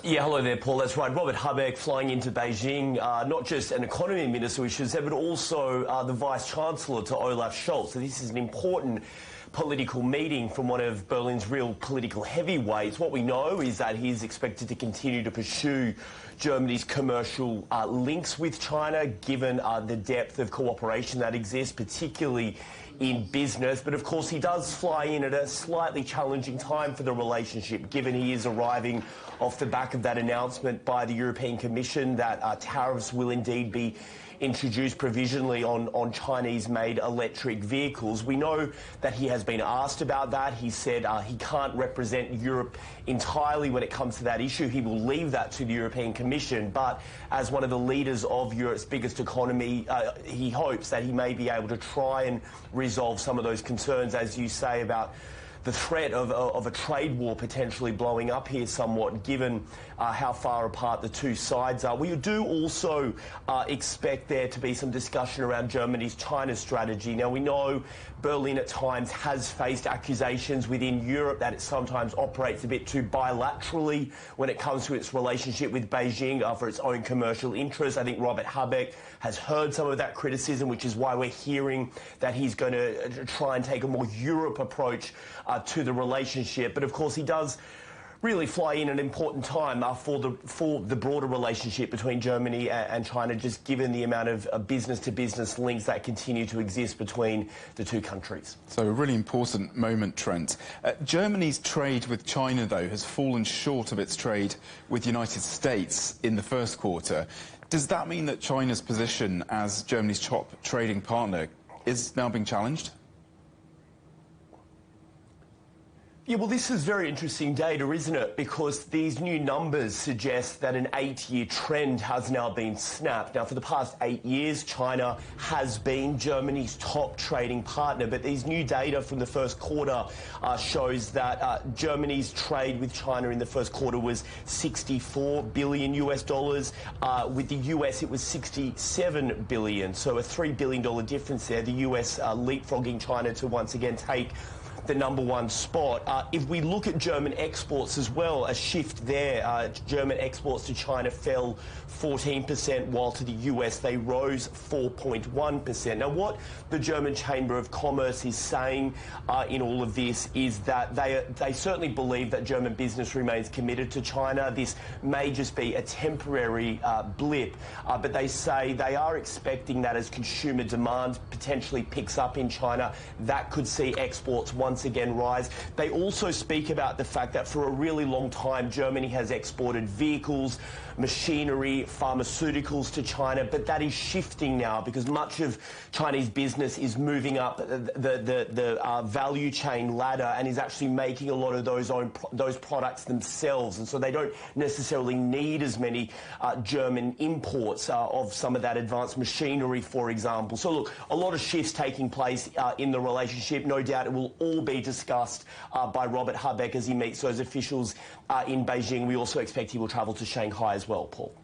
Yeah, hello there, Paul. That's right. Robert Habeck flying into Beijing, not just an economy minister, we should say, but also the vice-chancellor to Olaf Scholz. So this is an important political meeting from one of Berlin's real political heavyweights. What we know is that he's expected to continue to pursue Germany's commercial links with China, given the depth of cooperation that exists, particularly in business. But of course, he does fly in at a slightly challenging time for the relationship, given he is arriving off the back of that announcement by the European Commission that tariffs will indeed be introduced provisionally on Chinese-made electric vehicles. We know that he has been asked about that. He said he can't represent Europe entirely when it comes to that issue. He will leave that to the European Commission. But as one of the leaders of Europe's biggest economy, he hopes that he may be able to try and resolve some of those concerns, as you say, about the threat of a trade war potentially blowing up here somewhat, given how far apart the two sides are. We do also expect there to be some discussion around Germany's China strategy. Now, we know Berlin at times has faced accusations within Europe that it sometimes operates a bit too bilaterally when it comes to its relationship with Beijing for its own commercial interests. I think Robert Habeck has heard some of that criticism, which is why we're hearing that he's going to try and take a more Europe approach to the relationship. But of course, he does really fly in at an important time for the broader relationship between Germany and China, just given the amount of business-to-business links that continue to exist between the two countries. So a really important moment, Trent. Germany's trade with China, though, has fallen short of its trade with the United States in the first quarter. Does that mean that China's position as Germany's top trading partner is now being challenged? Yeah, well, this is very interesting data, isn't it? Because these new numbers suggest that an 8-year trend has now been snapped. Now, for the past 8 years, China has been Germany's top trading partner. But these new data from the first quarter shows that Germany's trade with China in the first quarter was $64 billion US dollars. With the US, it was $67 billion. So a $3 billion difference there. The US leapfrogging China to once again take the #1 spot. If we look at German exports as well, a shift there. German exports to China fell 14%, while to the US they rose 4.1%. Now, what the German Chamber of Commerce is saying in all of this is that they certainly believe that German business remains committed to China. This may just be a temporary blip, but they say they are expecting that as consumer demand potentially picks up in China, that could see exports once again rise. They also speak about the fact that for a really long time, Germany has exported vehicles, machinery, pharmaceuticals to China, but that is shifting now because much of Chinese business is moving up the value chain ladder and is actually making a lot of those products themselves, and so they don't necessarily need as many German imports of some of that advanced machinery, for example. So look, a lot of shifts taking place in the relationship. No doubt it will all be discussed by Robert Habeck as he meets those officials in Beijing. We also expect he will travel to Shanghai as well, Paul.